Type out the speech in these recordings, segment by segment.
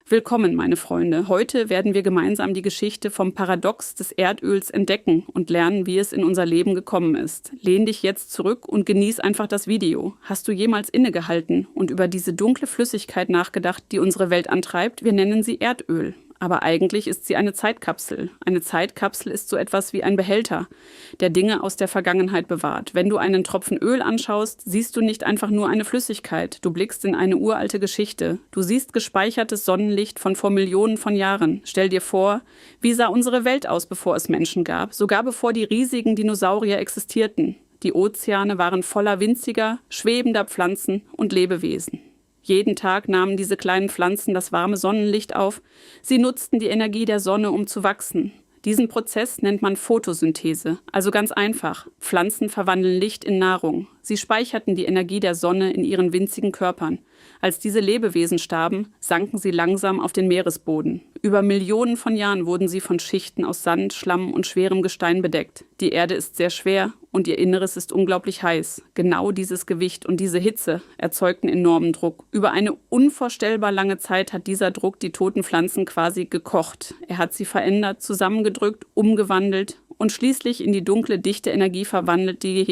Willkommen, meine Freunde. Heute werden wir gemeinsam die Geschichte vom Paradox des Erdöls entdecken und lernen, wie es in unser Leben gekommen ist. Lehn dich jetzt zurück und genieß einfach das Video. Hast du jemals innegehalten und über diese dunkle Flüssigkeit nachgedacht, die unsere Welt antreibt? Wir nennen sie Erdöl. Aber eigentlich ist sie eine Zeitkapsel. Eine Zeitkapsel ist so etwas wie ein Behälter, der Dinge aus der Vergangenheit bewahrt. Wenn du einen Tropfen Öl anschaust, siehst du nicht einfach nur eine Flüssigkeit. Du blickst in eine uralte Geschichte. Du siehst gespeichertes Sonnenlicht von vor Millionen von Jahren. Stell dir vor, wie sah unsere Welt aus, bevor es Menschen gab? Sogar bevor die riesigen Dinosaurier existierten. Die Ozeane waren voller winziger, schwebender Pflanzen und Lebewesen. Jeden Tag nahmen diese kleinen Pflanzen das warme Sonnenlicht auf. Sie nutzten die Energie der Sonne, um zu wachsen. Diesen Prozess nennt man Photosynthese, also ganz einfach. Pflanzen verwandeln Licht in Nahrung. Sie speicherten die Energie der Sonne in ihren winzigen Körpern. Als diese Lebewesen starben, sanken sie langsam auf den Meeresboden. Über Millionen von Jahren wurden sie von Schichten aus Sand, Schlamm und schwerem Gestein bedeckt. Die Erde ist sehr schwer und ihr Inneres ist unglaublich heiß. Genau dieses Gewicht und diese Hitze erzeugten enormen Druck. Über eine unvorstellbar lange Zeit hat dieser Druck die toten Pflanzen quasi gekocht. Er hat sie verändert, zusammengedrückt, umgewandelt und schließlich in die dunkle, dichte Energie verwandelt, die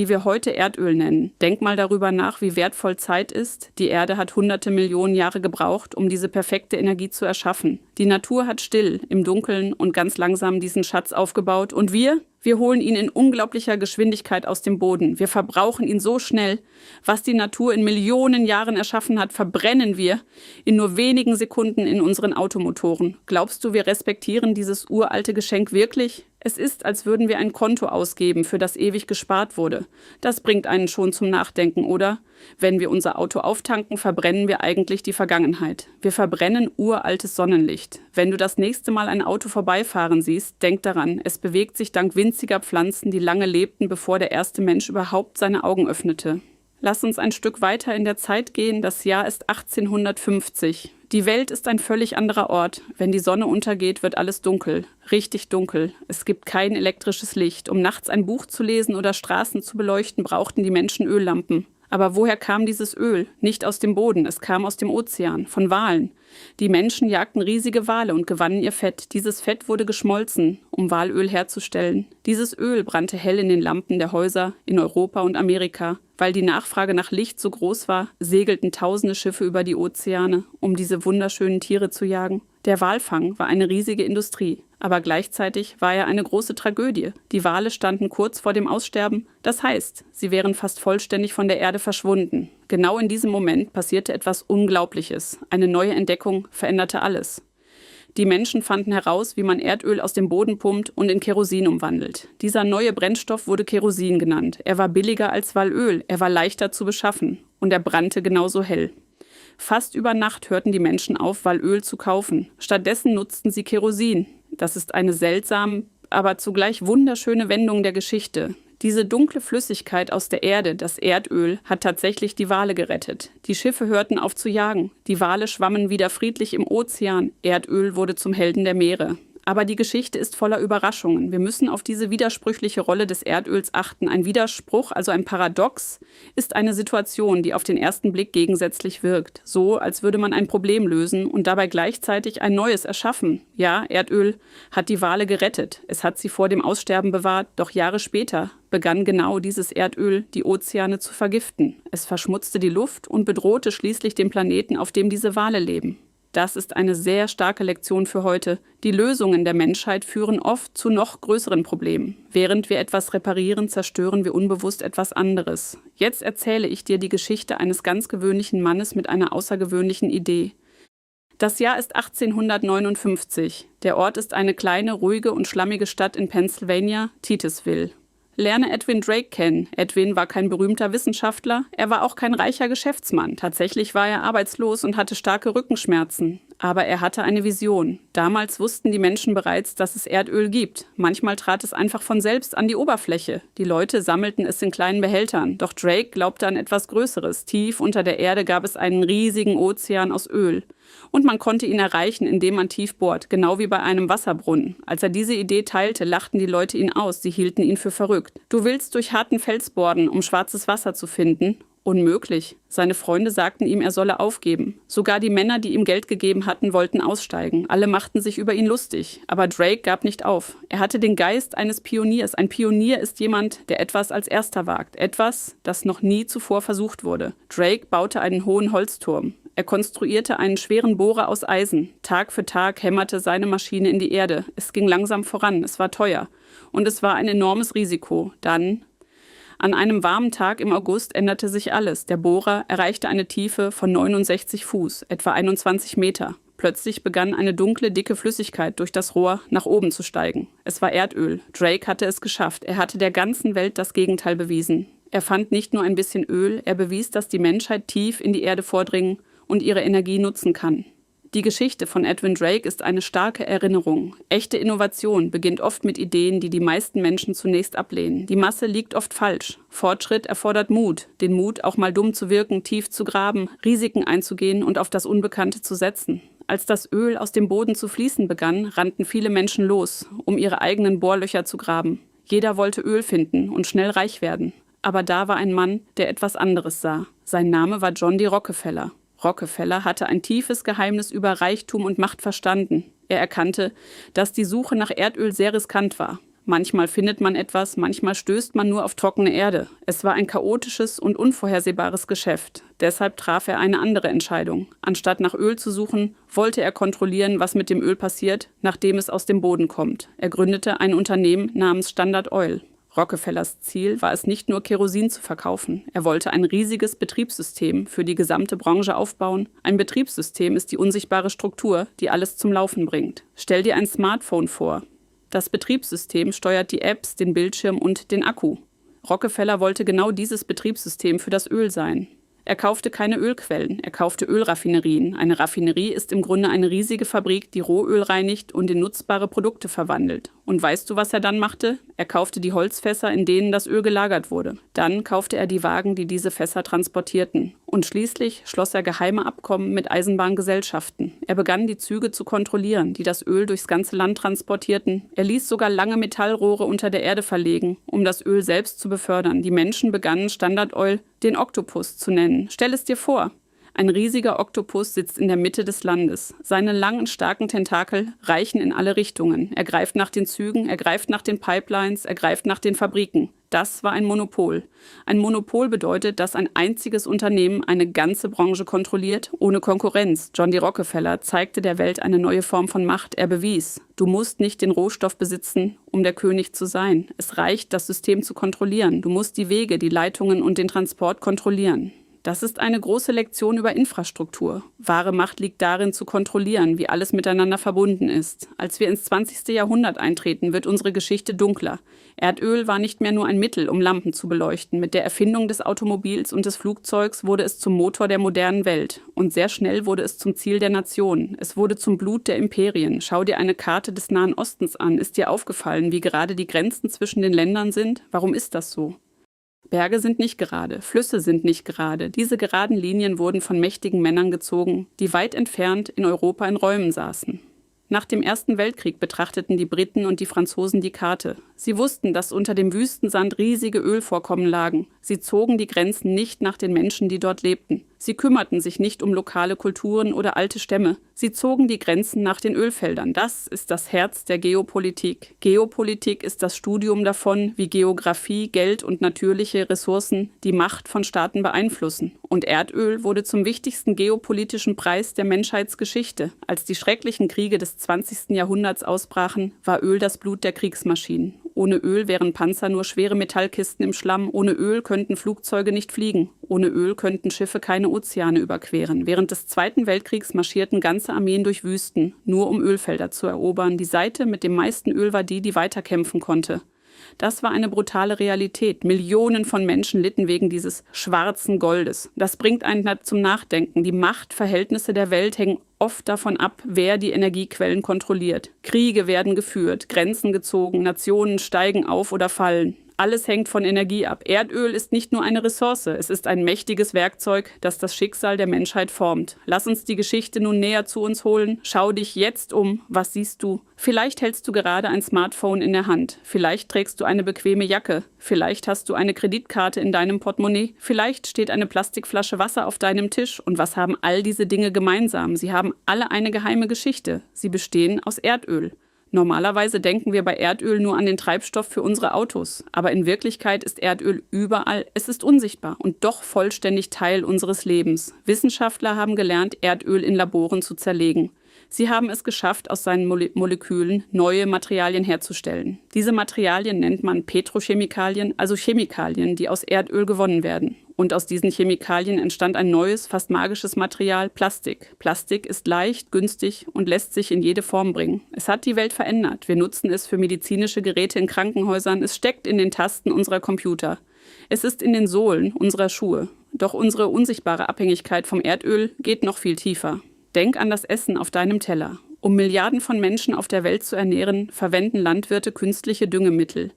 wir heute Erdöl nennen. Denk mal darüber nach, wie wertvoll Zeit ist. Die Erde hat hunderte Millionen Jahre gebraucht, um diese perfekte Energie zu erschaffen. Die Natur hat still, im Dunkeln und ganz langsam diesen Schatz aufgebaut. Und wir holen ihn in unglaublicher Geschwindigkeit aus dem Boden. Wir verbrauchen ihn so schnell. Was die Natur in Millionen Jahren erschaffen hat, verbrennen wir in nur wenigen Sekunden in unseren Automotoren. Glaubst du, wir respektieren dieses uralte Geschenk wirklich? Es ist, als würden wir ein Konto ausgeben, für das ewig gespart wurde. Das bringt einen schon zum Nachdenken, oder? Wenn wir unser Auto auftanken, verbrennen wir eigentlich die Vergangenheit. Wir verbrennen uraltes Sonnenlicht. Wenn du das nächste Mal ein Auto vorbeifahren siehst, denk daran, es bewegt sich dank winziger Pflanzen, die lange lebten, bevor der erste Mensch überhaupt seine Augen öffnete. Lass uns ein Stück weiter in der Zeit gehen. Das Jahr ist 1850. Die Welt ist ein völlig anderer Ort. Wenn die Sonne untergeht, wird alles dunkel. Richtig dunkel. Es gibt kein elektrisches Licht. Um nachts ein Buch zu lesen oder Straßen zu beleuchten, brauchten die Menschen Öllampen. Aber woher kam dieses Öl? Nicht aus dem Boden, es kam aus dem Ozean, von Walen. Die Menschen jagten riesige Wale und gewannen ihr Fett. Dieses Fett wurde geschmolzen, um Walöl herzustellen. Dieses Öl brannte hell in den Lampen der Häuser in Europa und Amerika. Weil die Nachfrage nach Licht so groß war, segelten tausende Schiffe über die Ozeane, um diese wunderschönen Tiere zu jagen. Der Walfang war eine riesige Industrie, aber gleichzeitig war er eine große Tragödie. Die Wale standen kurz vor dem Aussterben, das heißt, sie wären fast vollständig von der Erde verschwunden. Genau in diesem Moment passierte etwas Unglaubliches. Eine neue Entdeckung veränderte alles. Die Menschen fanden heraus, wie man Erdöl aus dem Boden pumpt und in Kerosin umwandelt. Dieser neue Brennstoff wurde Kerosin genannt. Er war billiger als Walöl, er war leichter zu beschaffen und er brannte genauso hell. Fast über Nacht hörten die Menschen auf, Walöl zu kaufen. Stattdessen nutzten sie Kerosin. Das ist eine seltsame, aber zugleich wunderschöne Wendung der Geschichte. Diese dunkle Flüssigkeit aus der Erde, das Erdöl, hat tatsächlich die Wale gerettet. Die Schiffe hörten auf zu jagen. Die Wale schwammen wieder friedlich im Ozean. Erdöl wurde zum Helden der Meere. Aber die Geschichte ist voller Überraschungen. Wir müssen auf diese widersprüchliche Rolle des Erdöls achten. Ein Widerspruch, also ein Paradox, ist eine Situation, die auf den ersten Blick gegensätzlich wirkt. So, als würde man ein Problem lösen und dabei gleichzeitig ein neues erschaffen. Ja, Erdöl hat die Wale gerettet. Es hat sie vor dem Aussterben bewahrt. Doch Jahre später begann genau dieses Erdöl, die Ozeane zu vergiften. Es verschmutzte die Luft und bedrohte schließlich den Planeten, auf dem diese Wale leben. Das ist eine sehr starke Lektion für heute. Die Lösungen der Menschheit führen oft zu noch größeren Problemen. Während wir etwas reparieren, zerstören wir unbewusst etwas anderes. Jetzt erzähle ich dir die Geschichte eines ganz gewöhnlichen Mannes mit einer außergewöhnlichen Idee. Das Jahr ist 1859. Der Ort ist eine kleine, ruhige und schlammige Stadt in Pennsylvania, Titusville. Lerne Edwin Drake kennen. Edwin war kein berühmter Wissenschaftler, er war auch kein reicher Geschäftsmann. Tatsächlich war er arbeitslos und hatte starke Rückenschmerzen. Aber er hatte eine Vision. Damals wussten die Menschen bereits, dass es Erdöl gibt. Manchmal trat es einfach von selbst an die Oberfläche. Die Leute sammelten es in kleinen Behältern. Doch Drake glaubte an etwas Größeres. Tief unter der Erde gab es einen riesigen Ozean aus Öl. Und man konnte ihn erreichen, indem man tief bohrt, genau wie bei einem Wasserbrunnen. Als er diese Idee teilte, lachten die Leute ihn aus, sie hielten ihn für verrückt. Du willst durch harten Fels bohren, um schwarzes Wasser zu finden? Unmöglich. Seine Freunde sagten ihm, er solle aufgeben. Sogar die Männer, die ihm Geld gegeben hatten, wollten aussteigen. Alle machten sich über ihn lustig. Aber Drake gab nicht auf. Er hatte den Geist eines Pioniers. Ein Pionier ist jemand, der etwas als Erster wagt. Etwas, das noch nie zuvor versucht wurde. Drake baute einen hohen Holzturm. Er konstruierte einen schweren Bohrer aus Eisen. Tag für Tag hämmerte seine Maschine in die Erde. Es ging langsam voran. Es war teuer. Und es war ein enormes Risiko. Dann... An einem warmen Tag im August änderte sich alles. Der Bohrer erreichte eine Tiefe von 69 Fuß, etwa 21 Meter. Plötzlich begann eine dunkle, dicke Flüssigkeit durch das Rohr nach oben zu steigen. Es war Erdöl. Drake hatte es geschafft. Er hatte der ganzen Welt das Gegenteil bewiesen. Er fand nicht nur ein bisschen Öl, er bewies, dass die Menschheit tief in die Erde vordringen und ihre Energie nutzen kann. Die Geschichte von Edwin Drake ist eine starke Erinnerung. Echte Innovation beginnt oft mit Ideen, die die meisten Menschen zunächst ablehnen. Die Masse liegt oft falsch. Fortschritt erfordert Mut. Den Mut, auch mal dumm zu wirken, tief zu graben, Risiken einzugehen und auf das Unbekannte zu setzen. Als das Öl aus dem Boden zu fließen begann, rannten viele Menschen los, um ihre eigenen Bohrlöcher zu graben. Jeder wollte Öl finden und schnell reich werden. Aber da war ein Mann, der etwas anderes sah. Sein Name war John D. Rockefeller. Rockefeller hatte ein tiefes Geheimnis über Reichtum und Macht verstanden. Er erkannte, dass die Suche nach Erdöl sehr riskant war. Manchmal findet man etwas, manchmal stößt man nur auf trockene Erde. Es war ein chaotisches und unvorhersehbares Geschäft. Deshalb traf er eine andere Entscheidung. Anstatt nach Öl zu suchen, wollte er kontrollieren, was mit dem Öl passiert, nachdem es aus dem Boden kommt. Er gründete ein Unternehmen namens Standard Oil. Rockefellers Ziel war es nicht nur, Kerosin zu verkaufen. Er wollte ein riesiges Betriebssystem für die gesamte Branche aufbauen. Ein Betriebssystem ist die unsichtbare Struktur, die alles zum Laufen bringt. Stell dir ein Smartphone vor. Das Betriebssystem steuert die Apps, den Bildschirm und den Akku. Rockefeller wollte genau dieses Betriebssystem für das Öl sein. Er kaufte keine Ölquellen, er kaufte Ölraffinerien. Eine Raffinerie ist im Grunde eine riesige Fabrik, die Rohöl reinigt und in nutzbare Produkte verwandelt. Und weißt du, was er dann machte? Er kaufte die Holzfässer, in denen das Öl gelagert wurde. Dann kaufte er die Wagen, die diese Fässer transportierten. Und schließlich schloss er geheime Abkommen mit Eisenbahngesellschaften. Er begann, die Züge zu kontrollieren, die das Öl durchs ganze Land transportierten. Er ließ sogar lange Metallrohre unter der Erde verlegen, um das Öl selbst zu befördern. Die Menschen begannen, Standard Oil den Oktopus zu nennen. Stell es dir vor. Ein riesiger Oktopus sitzt in der Mitte des Landes. Seine langen, starken Tentakel reichen in alle Richtungen. Er greift nach den Zügen, er greift nach den Pipelines, er greift nach den Fabriken. Das war ein Monopol. Ein Monopol bedeutet, dass ein einziges Unternehmen eine ganze Branche kontrolliert, ohne Konkurrenz. John D. Rockefeller zeigte der Welt eine neue Form von Macht. Er bewies, du musst nicht den Rohstoff besitzen, um der König zu sein. Es reicht, das System zu kontrollieren. Du musst die Wege, die Leitungen und den Transport kontrollieren. Das ist eine große Lektion über Infrastruktur. Wahre Macht liegt darin, zu kontrollieren, wie alles miteinander verbunden ist. Als wir ins 20. Jahrhundert eintreten, wird unsere Geschichte dunkler. Erdöl war nicht mehr nur ein Mittel, um Lampen zu beleuchten. Mit der Erfindung des Automobils und des Flugzeugs wurde es zum Motor der modernen Welt. Und sehr schnell wurde es zum Ziel der Nationen. Es wurde zum Blut der Imperien. Schau dir eine Karte des Nahen Ostens an. Ist dir aufgefallen, wie gerade die Grenzen zwischen den Ländern sind? Warum ist das so? Berge sind nicht gerade, Flüsse sind nicht gerade. Diese geraden Linien wurden von mächtigen Männern gezogen, die weit entfernt in Europa in Räumen saßen. Nach dem Ersten Weltkrieg betrachteten die Briten und die Franzosen die Karte. Sie wussten, dass unter dem Wüstensand riesige Ölvorkommen lagen. Sie zogen die Grenzen nicht nach den Menschen, die dort lebten. Sie kümmerten sich nicht um lokale Kulturen oder alte Stämme. Sie zogen die Grenzen nach den Ölfeldern. Das ist das Herz der Geopolitik. Geopolitik ist das Studium davon, wie Geografie, Geld und natürliche Ressourcen die Macht von Staaten beeinflussen. Und Erdöl wurde zum wichtigsten geopolitischen Preis der Menschheitsgeschichte. Als die schrecklichen Kriege des 20. Jahrhunderts ausbrachen, war Öl das Blut der Kriegsmaschinen. Ohne Öl wären Panzer nur schwere Metallkisten im Schlamm. Ohne Öl könnten Flugzeuge nicht fliegen. Ohne Öl könnten Schiffe keine Ozeane überqueren. Während des Zweiten Weltkriegs marschierten ganze Armeen durch Wüsten, nur um Ölfelder zu erobern. Die Seite mit dem meisten Öl war die, die weiterkämpfen konnte. Das war eine brutale Realität. Millionen von Menschen litten wegen dieses schwarzen Goldes. Das bringt einen zum Nachdenken. Die Machtverhältnisse der Welt hängen oft davon ab, wer die Energiequellen kontrolliert. Kriege werden geführt, Grenzen gezogen, Nationen steigen auf oder fallen. Alles hängt von Energie ab. Erdöl ist nicht nur eine Ressource, es ist ein mächtiges Werkzeug, das das Schicksal der Menschheit formt. Lass uns die Geschichte nun näher zu uns holen. Schau dich jetzt um. Was siehst du? Vielleicht hältst du gerade ein Smartphone in der Hand. Vielleicht trägst du eine bequeme Jacke. Vielleicht hast du eine Kreditkarte in deinem Portemonnaie. Vielleicht steht eine Plastikflasche Wasser auf deinem Tisch. Und was haben all diese Dinge gemeinsam? Sie haben alle eine geheime Geschichte. Sie bestehen aus Erdöl. Normalerweise denken wir bei Erdöl nur an den Treibstoff für unsere Autos. Aber in Wirklichkeit ist Erdöl überall. Es ist unsichtbar und doch vollständig Teil unseres Lebens. Wissenschaftler haben gelernt, Erdöl in Laboren zu zerlegen. Sie haben es geschafft, aus seinen Molekülen neue Materialien herzustellen. Diese Materialien nennt man Petrochemikalien, also Chemikalien, die aus Erdöl gewonnen werden. Und aus diesen Chemikalien entstand ein neues, fast magisches Material, Plastik. Plastik ist leicht, günstig und lässt sich in jede Form bringen. Es hat die Welt verändert. Wir nutzen es für medizinische Geräte in Krankenhäusern. Es steckt in den Tasten unserer Computer. Es ist in den Sohlen unserer Schuhe. Doch unsere unsichtbare Abhängigkeit vom Erdöl geht noch viel tiefer. Denk an das Essen auf deinem Teller. Um Milliarden von Menschen auf der Welt zu ernähren, verwenden Landwirte künstliche Düngemittel.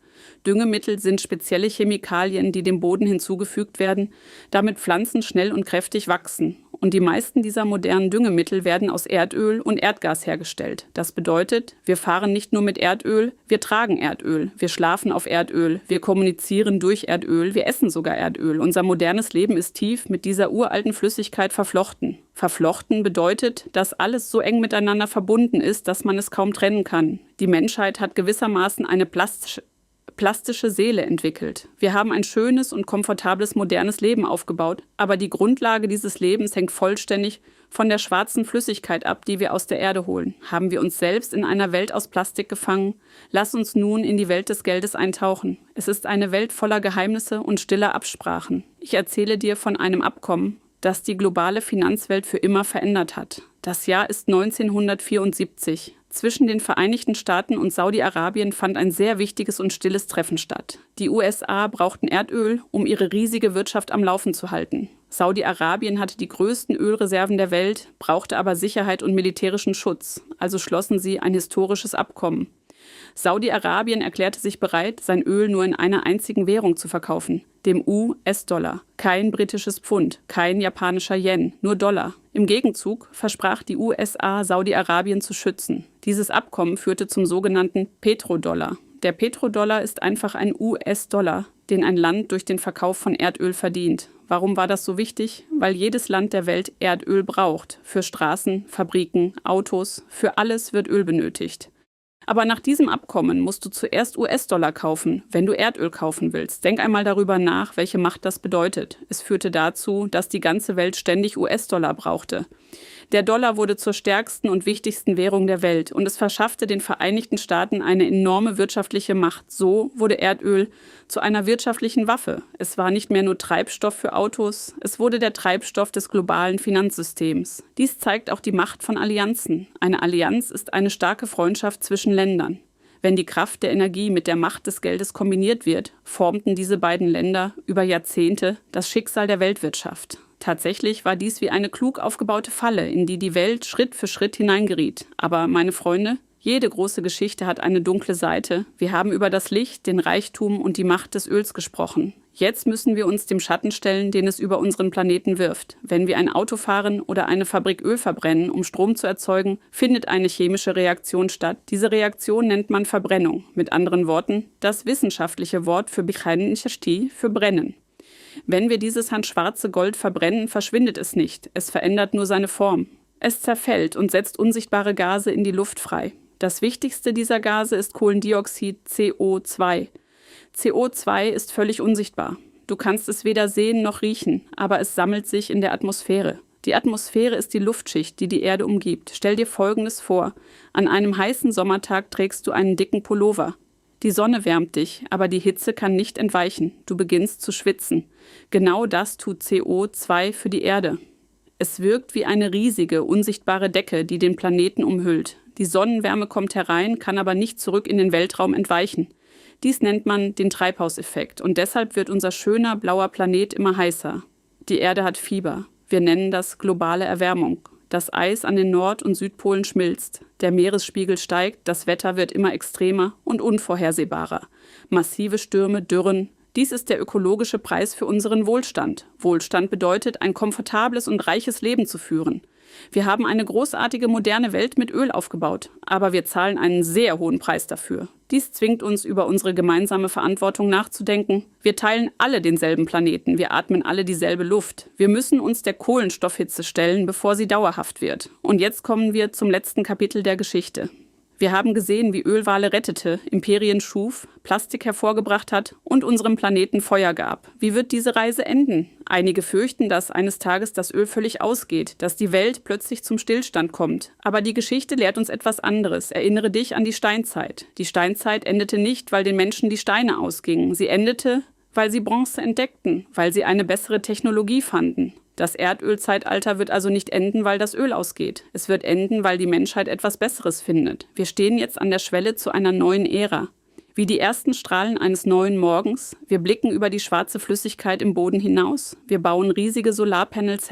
Düngemittel sind spezielle Chemikalien, die dem Boden hinzugefügt werden, damit Pflanzen schnell und kräftig wachsen. Und die meisten dieser modernen Düngemittel werden aus Erdöl und Erdgas hergestellt. Das bedeutet, wir fahren nicht nur mit Erdöl, wir tragen Erdöl, wir schlafen auf Erdöl, wir kommunizieren durch Erdöl, wir essen sogar Erdöl. Unser modernes Leben ist tief mit dieser uralten Flüssigkeit verflochten. Verflochten bedeutet, dass alles so eng miteinander verbunden ist, dass man es kaum trennen kann. Die Menschheit hat gewissermaßen eine plastische Seele entwickelt. Wir haben ein schönes und komfortables modernes Leben aufgebaut, aber die Grundlage dieses Lebens hängt vollständig von der schwarzen Flüssigkeit ab, die wir aus der Erde holen. Haben wir uns selbst in einer Welt aus Plastik gefangen? Lass uns nun in die Welt des Geldes eintauchen. Es ist eine Welt voller Geheimnisse und stiller Absprachen. Ich erzähle dir von einem Abkommen, das die globale Finanzwelt für immer verändert hat. Das Jahr ist 1974. Zwischen den Vereinigten Staaten und Saudi-Arabien fand ein sehr wichtiges und stilles Treffen statt. Die USA brauchten Erdöl, um ihre riesige Wirtschaft am Laufen zu halten. Saudi-Arabien hatte die größten Ölreserven der Welt, brauchte aber Sicherheit und militärischen Schutz. Also schlossen sie ein historisches Abkommen. Saudi-Arabien erklärte sich bereit, sein Öl nur in einer einzigen Währung zu verkaufen, dem US-Dollar. Kein britisches Pfund, kein japanischer Yen, nur Dollar. Im Gegenzug versprach die USA, Saudi-Arabien zu schützen. Dieses Abkommen führte zum sogenannten Petrodollar. Der Petrodollar ist einfach ein US-Dollar, den ein Land durch den Verkauf von Erdöl verdient. Warum war das so wichtig? Weil jedes Land der Welt Erdöl braucht. Für Straßen, Fabriken, Autos, für alles wird Öl benötigt. Aber nach diesem Abkommen musst du zuerst US-Dollar kaufen, wenn du Erdöl kaufen willst. Denk einmal darüber nach, welche Macht das bedeutet. Es führte dazu, dass die ganze Welt ständig US-Dollar brauchte. Der Dollar wurde zur stärksten und wichtigsten Währung der Welt und es verschaffte den Vereinigten Staaten eine enorme wirtschaftliche Macht. So wurde Erdöl zu einer wirtschaftlichen Waffe. Es war nicht mehr nur Treibstoff für Autos, es wurde der Treibstoff des globalen Finanzsystems. Dies zeigt auch die Macht von Allianzen. Eine Allianz ist eine starke Freundschaft zwischen Ländern. Wenn die Kraft der Energie mit der Macht des Geldes kombiniert wird, formten diese beiden Länder über Jahrzehnte das Schicksal der Weltwirtschaft. Tatsächlich war dies wie eine klug aufgebaute Falle, in die die Welt Schritt für Schritt hineingeriet. Aber, meine Freunde, jede große Geschichte hat eine dunkle Seite. Wir haben über das Licht, den Reichtum und die Macht des Öls gesprochen. Jetzt müssen wir uns dem Schatten stellen, den es über unseren Planeten wirft. Wenn wir ein Auto fahren oder eine Fabrik Öl verbrennen, um Strom zu erzeugen, findet eine chemische Reaktion statt. Diese Reaktion nennt man Verbrennung. Mit anderen Worten, das wissenschaftliche Wort für für brennen. Wenn wir dieses handschwarze Gold verbrennen, verschwindet es nicht. Es verändert nur seine Form. Es zerfällt und setzt unsichtbare Gase in die Luft frei. Das wichtigste dieser Gase ist Kohlendioxid, CO2. CO2 ist völlig unsichtbar. Du kannst es weder sehen noch riechen, aber es sammelt sich in der Atmosphäre. Die Atmosphäre ist die Luftschicht, die die Erde umgibt. Stell dir Folgendes vor. An einem heißen Sommertag trägst du einen dicken Pullover. Die Sonne wärmt dich, aber die Hitze kann nicht entweichen. Du beginnst zu schwitzen. Genau das tut CO2 für die Erde. Es wirkt wie eine riesige, unsichtbare Decke, die den Planeten umhüllt. Die Sonnenwärme kommt herein, kann aber nicht zurück in den Weltraum entweichen. Dies nennt man den Treibhauseffekt und deshalb wird unser schöner blauer Planet immer heißer. Die Erde hat Fieber. Wir nennen das globale Erwärmung. Das Eis an den Nord- und Südpolen schmilzt. Der Meeresspiegel steigt, das Wetter wird immer extremer und unvorhersehbarer. Massive Stürme, Dürren. Dies ist der ökologische Preis für unseren Wohlstand. Wohlstand bedeutet, ein komfortables und reiches Leben zu führen. Wir haben eine großartige moderne Welt mit Öl aufgebaut, aber wir zahlen einen sehr hohen Preis dafür. Dies zwingt uns, über unsere gemeinsame Verantwortung nachzudenken. Wir teilen alle denselben Planeten, wir atmen alle dieselbe Luft. Wir müssen uns der Kohlenstoffhitze stellen, bevor sie dauerhaft wird. Und jetzt kommen wir zum letzten Kapitel der Geschichte. Wir haben gesehen, wie Ölwale rettete, Imperien schuf, Plastik hervorgebracht hat und unserem Planeten Feuer gab. Wie wird diese Reise enden? Einige fürchten, dass eines Tages das Öl völlig ausgeht, dass die Welt plötzlich zum Stillstand kommt. Aber die Geschichte lehrt uns etwas anderes. Erinnere dich an die Steinzeit. Die Steinzeit endete nicht, weil den Menschen die Steine ausgingen. Sie endete, weil sie Bronze entdeckten, weil sie eine bessere Technologie fanden. Das Erdölzeitalter wird also nicht enden, weil das Öl ausgeht. Es wird enden, weil die Menschheit etwas Besseres findet. Wir stehen jetzt an der Schwelle zu einer neuen Ära. Wie die ersten Strahlen eines neuen Morgens. Wir blicken über die schwarze Flüssigkeit im Boden hinaus. Wir bauen riesige Solarpanels,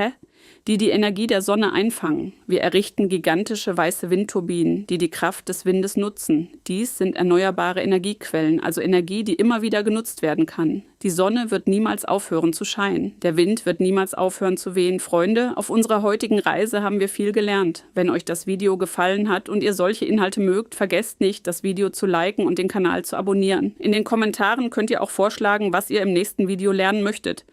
die die Energie der Sonne einfangen. Wir errichten gigantische weiße Windturbinen, die die Kraft des Windes nutzen. Dies sind erneuerbare Energiequellen, also Energie, die immer wieder genutzt werden kann. Die Sonne wird niemals aufhören zu scheinen. Der Wind wird niemals aufhören zu wehen. Freunde, auf unserer heutigen Reise haben wir viel gelernt. Wenn euch das Video gefallen hat und ihr solche Inhalte mögt, vergesst nicht, das Video zu liken und den Kanal zu abonnieren. In den Kommentaren könnt ihr auch vorschlagen, was ihr im nächsten Video lernen möchtet.